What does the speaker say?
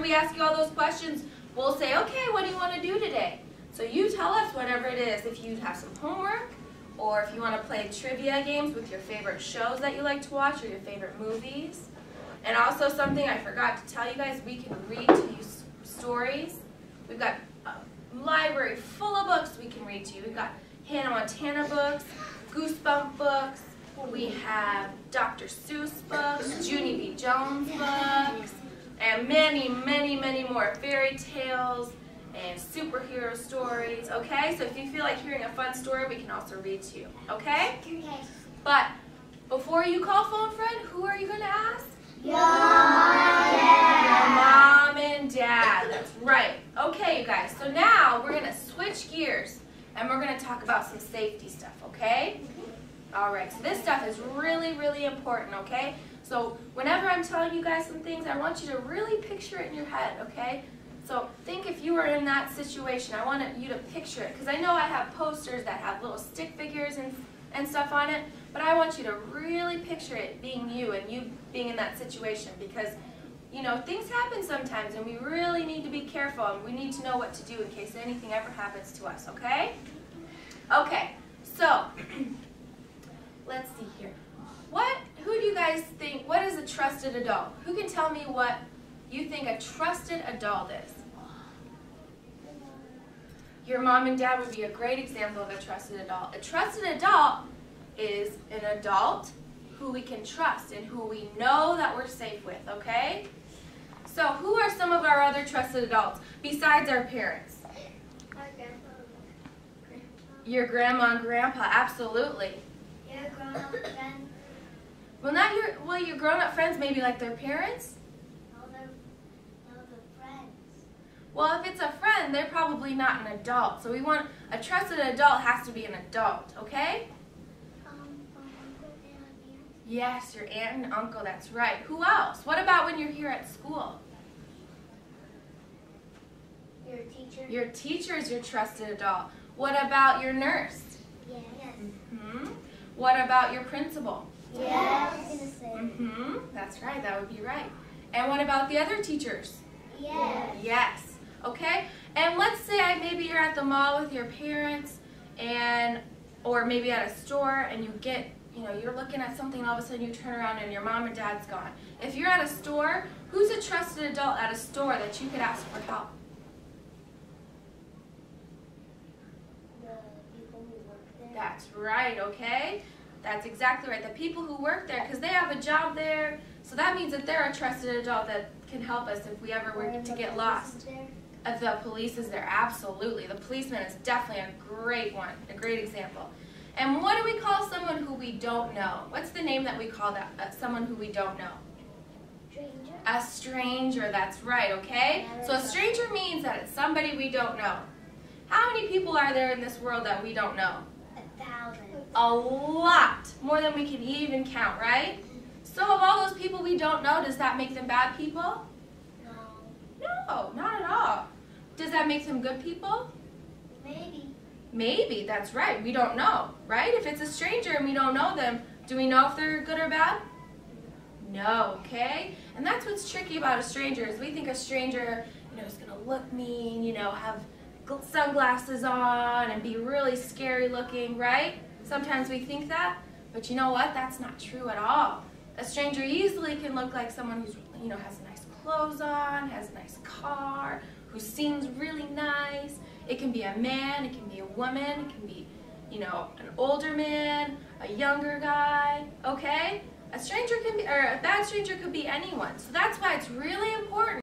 we ask you all those questions, we'll say, okay, what do you want to do today? So you tell us whatever it is. If you have some homework, or if you want to play trivia games with your favorite shows that you like to watch, or your favorite movies. And also something I forgot to tell you guys, we can read to you stories. We've got a library full of books we can read to you. We've got Hannah Montana books, Goosebump books, we have Dr. Seuss books, Junie B. Jones books, and many, many, many more fairy tales and superhero stories, okay? So if you feel like hearing a fun story, we can also read to you, okay? Okay. But before you call phone friend, who are you going to ask? Your mom and Your mom and dad, that's right. Okay, you guys, so now we're going to switch gears and we're going to talk about some safety stuff, okay? All right, so this stuff is really, really important, okay? So whenever I'm telling you guys some things, I want you to really picture it in your head, okay? So think if you were in that situation, I want you to picture it, because I know I have posters that have little stick figures and stuff on it, but I want you to really picture it being you and you being in that situation, because you know, things happen sometimes and we really need to be careful and we need to know what to do in case anything ever happens to us, okay? Okay, so let's see here. Who do you guys think, what is a trusted adult? Who can tell me what you think a trusted adult is? Your mom and dad would be a great example of a trusted adult. A trusted adult is an adult who we can trust and who we know that we're safe with, okay? So who are some of our other trusted adults besides our parents? our grandpa, grandpa, Your grandma and grandpa, absolutely. your grown-up friend, Well, your grown-up friends maybe like their parents? all the friends. Well, if it's a friend, they're probably not an adult. So we want, a trusted adult has to be an adult, okay? Uncle and aunt. Yes, your aunt and uncle, that's right. Who else? What about when you're here at school? Your teacher. Your teacher is your trusted adult. What about your nurse? Yes. Mm-hmm. What about your principal? Yes. Mm-hmm. That's right, that would be right. And what about the other teachers? Yes. Yes. Okay? And let's say maybe you're at the mall with your parents or maybe at a store and you're looking at something and all of a sudden you turn around and your mom and dad's gone. If you're at a store, who's a trusted adult at a store that you could ask for help? The people who work there. That's right, okay? That's exactly right. The people who work there, because they have a job there, so that means that they're a trusted adult that can help us if we ever were to get lost. If the police is there, absolutely. The policeman is definitely a great one, a great example. And what do we call someone who we don't know? What's the name that we call that someone who we don't know? Stranger. A stranger, that's right, okay? So a stranger means that it's somebody we don't know. How many people are there in this world that we don't know? 1,000. A lot, more than we can even count, right? So of all those people we don't know, does that make them bad people? No. No, not at all. Does that make them good people? Maybe. Maybe, that's right. We don't know, right? If it's a stranger and we don't know them, do we know if they're good or bad? No, okay? And that's what's tricky about a stranger is we think a stranger, is going to look mean, have sunglasses on and be really scary looking, right? Sometimes we think that, but you know what? That's not true at all. A stranger easily can look like someone who's, has nice clothes on, has a nice car, who seems really nice. It can be a man, it can be a woman, it can be, an older man, a younger guy, okay? A bad stranger could be anyone. So that's why it's really important